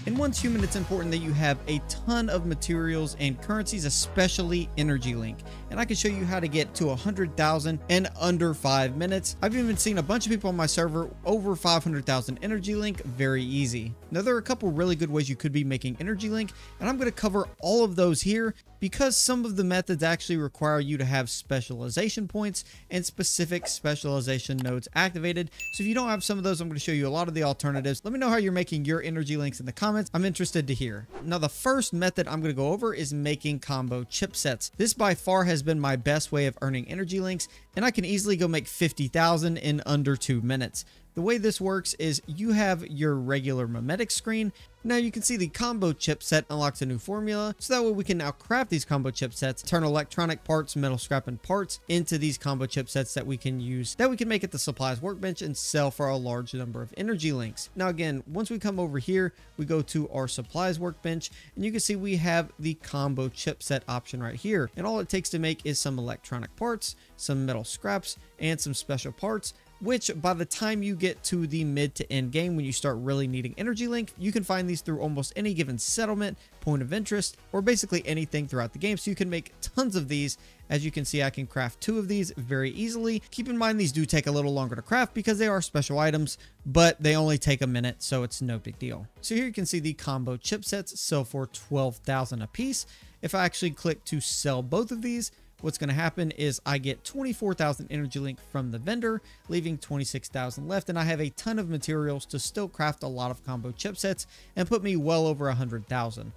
In Once Human, it's important that you have a ton of materials and currencies, especially Energy Link. And I can show you how to get to 100,000 in under 5 minutes. I've even seen a bunch of people on my server over 500,000 Energy Link very easy. Now, there are a couple really good ways you could be making Energy Link, and I'm going to cover all of those here because some of the methods actually require you to have specialization points and specific specialization nodes activated. So if you don't have some of those, I'm going to show you a lot of the alternatives. Let me know how you're making your Energy Links in the comments. I'm interested to hear. Now, the first method I'm going to go over is making combo chipsets. This by far has been my best way of earning Energy Links, and I can easily go make 50,000 in under 2 minutes. The way this works is you have your regular mimetic screen. Now you can see the combo chipset unlocks a new formula, so that way we can now craft these combo chipsets, turn electronic parts, metal scrap, and parts into these combo chipsets that we can use, that we can make at the supplies workbench and sell for a large number of Energy Links. Now again, once we come over here, we go to our supplies workbench, and you can see we have the combo chipset option right here. And all it takes to make is some electronic parts, some metal scraps, and some special parts, which by the time you get to the mid to end game, when you start really needing Energy Link, you can find these through almost any given settlement, point of interest, or basically anything throughout the game. So you can make tons of these. As you can see, I can craft 2 of these very easily. Keep in mind, these do take a little longer to craft because they are special items, but they only take a minute, so it's no big deal. So here you can see the combo chipsets sell for 12,000 a piece. If I actually click to sell both of these, what's going to happen is I get 24,000 Energy Link from the vendor, leaving 26,000 left, and I have a ton of materials to still craft a lot of combo chipsets and put me well over 100,000.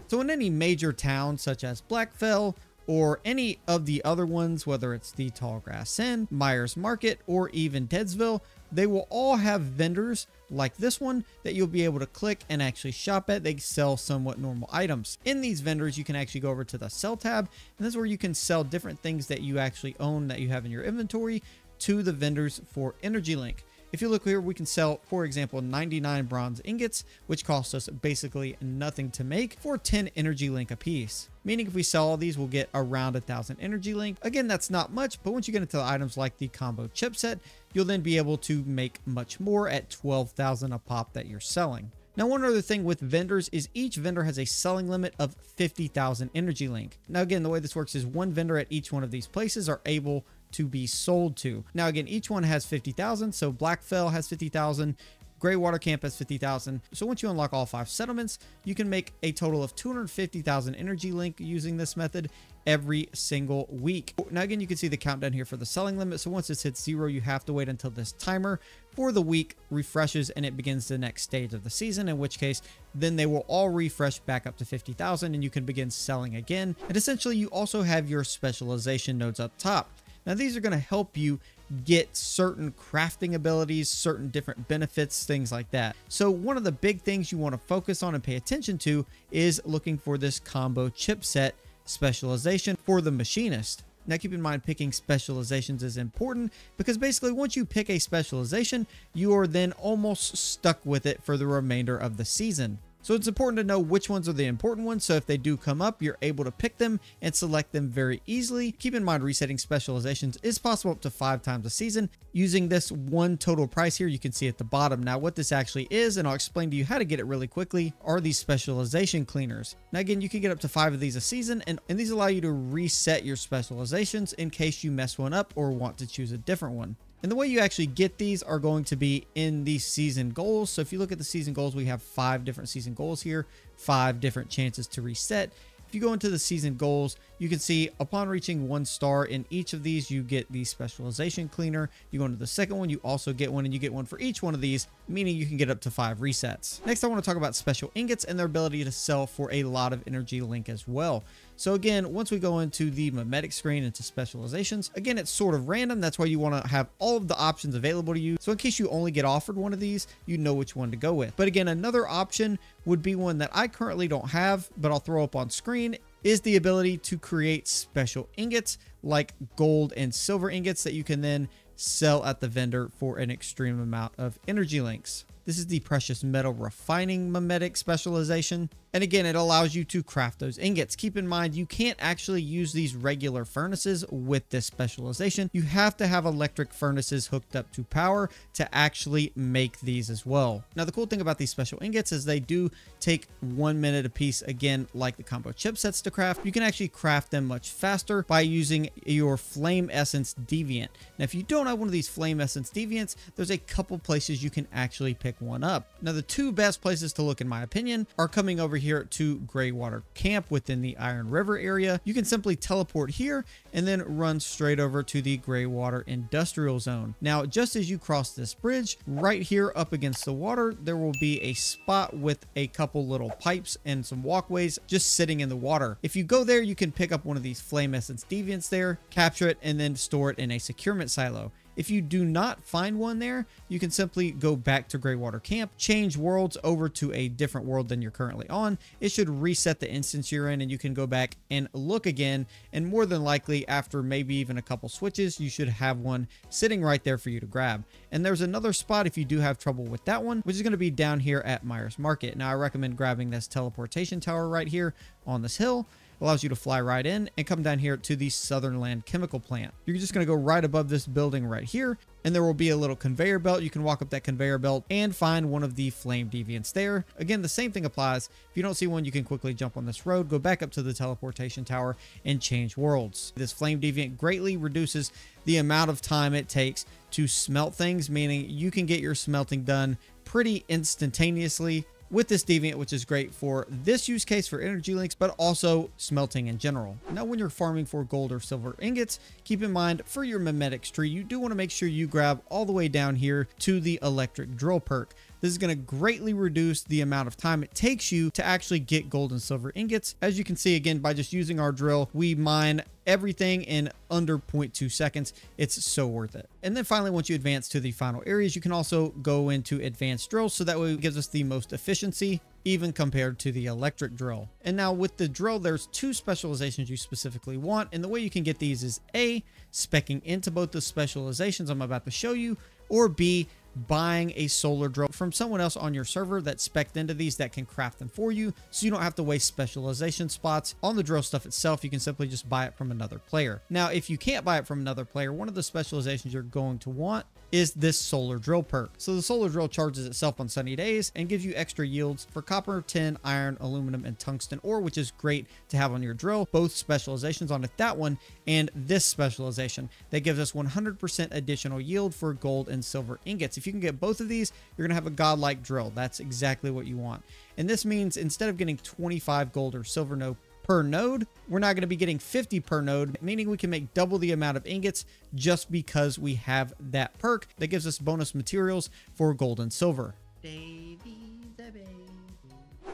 So in any major town such as Blackfell or any of the other ones, whether it's the Tallgrass Inn, Myers Market, or even Deadsville, they will all have vendors like this one that you'll be able to click and actually shop at. They sell somewhat normal items. In these vendors, you can actually go over to the sell tab, and this is where you can sell different things that you actually own, that you have in your inventory, to the vendors for Energy Link. If you look here, we can sell, for example, 99 bronze ingots, which cost us basically nothing to make, for 10 Energy Link a piece. Meaning if we sell all these, we'll get around 1,000 Energy Link. Again, that's not much, but once you get into the items like the combo chipset, you'll then be able to make much more at 12,000 a pop that you're selling. Now, one other thing with vendors is each vendor has a selling limit of 50,000 Energy Link. Now, again, the way this works is one vendor at each one of these places are able to be sold to. Now, again, each one has 50,000. So Blackfell has 50,000. Greywater Camp has 50,000. So once you unlock all 5 settlements, you can make a total of 250,000 Energy Link using this method every single week. Now, again, you can see the countdown here for the selling limit. So once this hits 0, you have to wait until this timer for the week refreshes and it begins the next stage of the season, in which case then they will all refresh back up to 50,000 and you can begin selling again. And essentially, you also have your specialization nodes up top. Now, these are going to help you get certain crafting abilities, certain different benefits, things like that. So one of the big things you want to focus on and pay attention to is looking for this combo chipset specialization for the machinist. Now, keep in mind, picking specializations is important because basically once you pick a specialization, you are then almost stuck with it for the remainder of the season. So it's important to know which ones are the important ones, so if they do come up, you're able to pick them and select them very easily. Keep in mind, resetting specializations is possible up to 5 times a season using this one total price here you can see at the bottom. Now, what this actually is, and I'll explain to you how to get it really quickly, are these specialization cleaners. Now, again, you can get up to 5 of these a season, and these allow you to reset your specializations in case you mess one up or want to choose a different one. And the way you actually get these are going to be in the season goals. So if you look at the season goals, we have 5 different season goals here, 5 different chances to reset. If you go into the season goals, you can see upon reaching 1 star in each of these, you get the specialization cleaner. You go into the second one, you also get one, and you get one for each one of these, meaning you can get up to 5 resets. Next, I want to talk about special ingots and their ability to sell for a lot of Energy Link as well. So again, once we go into the mimetic screen into specializations, again, it's sort of random. That's why you want to have all of the options available to you. So in case you only get offered one of these, you know which one to go with. But again, another option would be one that I currently don't have, but I'll throw up on screen, is the ability to create special ingots like gold and silver ingots that you can then sell at the vendor for an extreme amount of Energy Links. This is the precious metal refining mimetic specialization. And again, it allows you to craft those ingots. Keep in mind, you can't actually use these regular furnaces with this specialization. You have to have electric furnaces hooked up to power to actually make these as well. Now, the cool thing about these special ingots is they do take 1 minute a piece, again, like the combo chipsets to craft. You can actually craft them much faster by using your flame essence deviant. Now, if you don't have one of these flame essence deviants, there's a couple places you can actually pick one up. Now, the two best places to look, in my opinion, are coming over here to Greywater Camp within the Iron River area. You can simply teleport here and then run straight over to the Greywater Industrial Zone. Now, just as you cross this bridge, right here up against the water, there will be a spot with a couple little pipes and some walkways just sitting in the water. If you go there, you can pick up one of these flame essence deviants there, capture it, and then store it in a securement silo. If you do not find one there, you can simply go back to Greywater Camp, change worlds over to a different world than you're currently on. It should reset the instance you're in, and you can go back and look again. And more than likely, after maybe even a couple switches, you should have one sitting right there for you to grab. And there's another spot if you do have trouble with that one, which is going to be down here at Myers Market. Now, I recommend grabbing this teleportation tower right here on this hill. Allows you to fly right in and come down here to the Southern Land Chemical Plant. You're just going to go right above this building right here, and there will be a little conveyor belt. You can walk up that conveyor belt and find one of the flame deviants there. Again, the same thing applies. If you don't see one, you can quickly jump on this road, go back up to the teleportation tower, and change worlds. This flame deviant greatly reduces the amount of time it takes to smelt things, meaning you can get your smelting done pretty instantaneously with this deviant, which is great for this use case for energy links, but also smelting in general. Now, when you're farming for gold or silver ingots, keep in mind for your mimetics tree, you do want to make sure you grab all the way down here to the electric drill perk. This is going to greatly reduce the amount of time it takes you to actually get gold and silver ingots. As you can see, again, by just using our drill, we mine everything in under 0.2 seconds. It's so worth it. And then finally, once you advance to the final areas, you can also go into advanced drills, so that way it gives us the most efficiency, even compared to the electric drill. And now with the drill, there's two specializations you specifically want. And the way you can get these is A, speccing into both the specializations I'm about to show you, or B, buying a solar drill from someone else on your server that's specced into these that can craft them for you, so you don't have to waste specialization spots on the drill stuff itself. You can simply just buy it from another player. Now, if you can't buy it from another player, one of the specializations you're going to want is this solar drill perk. So the solar drill charges itself on sunny days and gives you extra yields for copper, tin, iron, aluminum, and tungsten ore, which is great to have on your drill. Both specializations on it, that one and this specialization, that gives us 100% additional yield for gold and silver ingots. If you can get both of these, you're gonna have a godlike drill. That's exactly what you want. And this means instead of getting 25 gold or silver node per node, we're not going to be getting 50 per node, meaning we can make double the amount of ingots just because we have that perk that gives us bonus materials for gold and silver.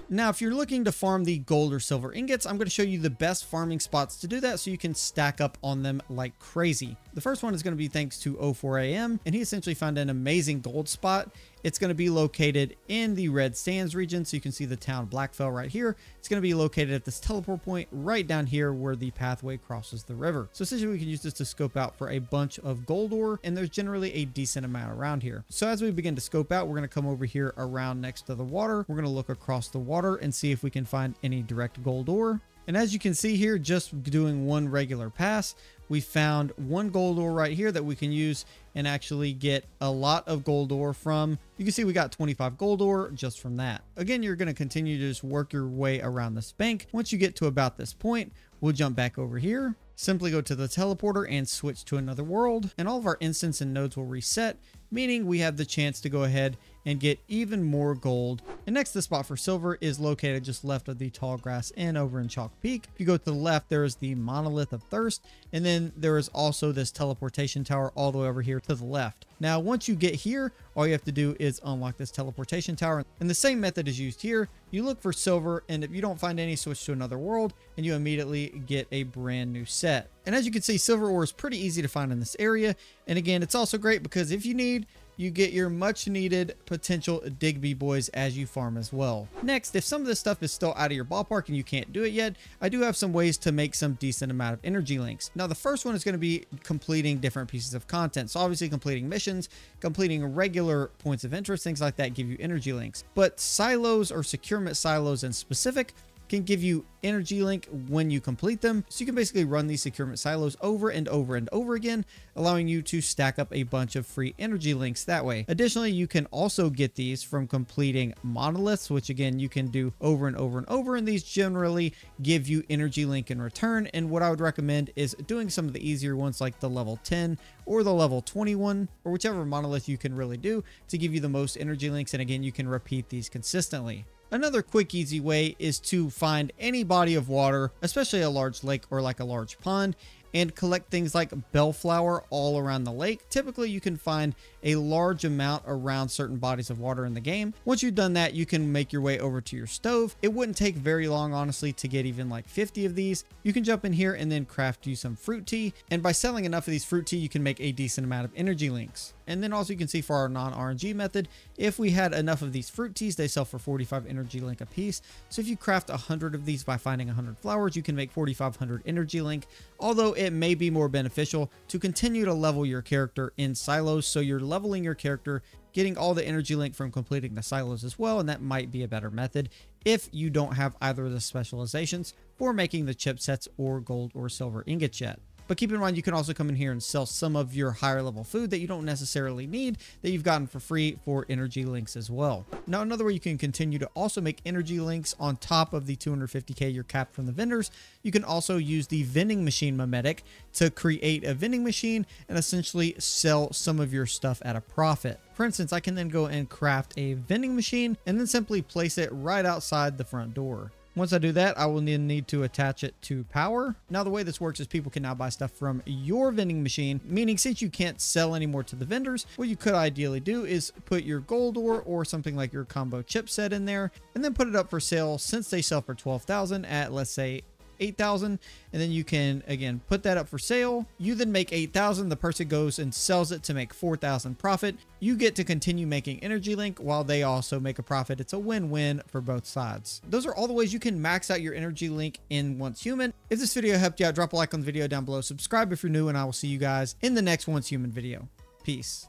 Now, if you're looking to farm the gold or silver ingots, I'm going to show you the best farming spots to do that so you can stack up on them like crazy. The first one is going to be thanks to 04am, and he essentially found an amazing gold spot. It's going to be located in the Red Sands region, so you can see the town Blackfell right here. It's going to be located at this teleport point right down here where the pathway crosses the river. So essentially we can use this to scope out for a bunch of gold ore, and there's generally a decent amount around here. So as we begin to scope out, we're going to come over here around next to the water. We're going to look across the water and see if we can find any direct gold ore. And as you can see here, just doing one regular pass, we found one gold ore right here that we can use and actually get a lot of gold ore from. You can see we got 25 gold ore just from that. Again, you're going to continue to just work your way around this bank. Once you get to about this point, we'll jump back over here, simply go to the teleporter and switch to another world, and all of our instance and nodes will reset, meaning we have the chance to go ahead and get even more gold. And next, the spot for silver is located just left of the tall grass inn over in Chalk Peak. If you go to the left, there is the Monolith of Thirst, and then there is also this teleportation tower all the way over here to the left. Now, once you get here, all you have to do is unlock this teleportation tower, and the same method is used here. You look for silver, and if you don't find any, switch to another world, and you immediately get a brand new set. And as you can see, silver ore is pretty easy to find in this area. And again, it's also great because if you need you get your much needed potential Digby boys as you farm as well. Next, if some of this stuff is still out of your ballpark and you can't do it yet, I do have some ways to make some decent amount of energy links. Now, the first one is going to be completing different pieces of content. So obviously completing missions, completing regular points of interest, things like that give you energy links. But silos or securement silos in specific can give you energy link when you complete them. So you can basically run these securement silos over and over and over again, allowing you to stack up a bunch of free energy links that way. Additionally, you can also get these from completing monoliths, which again, you can do over and over and over. And these generally give you energy link in return. And what I would recommend is doing some of the easier ones like the level 10 or the level 21, or whichever monolith you can really do to give you the most energy links. And again, you can repeat these consistently. Another quick, easy way is to find any body of water, especially a large lake or like a large pond, and collect things like bellflower all around the lake. Typically, you can find a large amount around certain bodies of water in the game. Once you've done that, you can make your way over to your stove. It wouldn't take very long, honestly, to get even like 50 of these. You can jump in here and then craft you some fruit tea. And by selling enough of these fruit tea, you can make a decent amount of energy links. And then also you can see for our non-RNG method, if we had enough of these fruit teas, they sell for 45 energy link a piece. So if you craft 100 of these by finding 100 flowers, you can make 4,500 energy link. Although it may be more beneficial to continue to level your character in silos. So you're leveling your character, getting all the energy link from completing the silos as well. And that might be a better method if you don't have either of the specializations for making the chipsets or gold or silver ingots yet. But keep in mind, you can also come in here and sell some of your higher level food that you don't necessarily need that you've gotten for free for energy links as well. Now, another way you can continue to also make energy links on top of the 250k you're capped from the vendors, you can also use the vending machine mimetic to create a vending machine and essentially sell some of your stuff at a profit. For instance, I can then go and craft a vending machine and then simply place it right outside the front door. Once I do that, I will need to attach it to power. Now, the way this works is people can now buy stuff from your vending machine, meaning since you can't sell anymore to the vendors, what you could ideally do is put your gold ore or something like your combo chipset in there and then put it up for sale since they sell for 12,000 at, let's say, 8,000, and then you can again put that up for sale. You then make 8,000. The person goes and sells it to make 4,000 profit. You get to continue making energy link while they also make a profit. It's a win-win for both sides. Those are all the ways you can max out your energy link in Once Human. If this video helped you out, drop a like on the video down below, subscribe if you're new, and I will see you guys in the next Once Human video. Peace.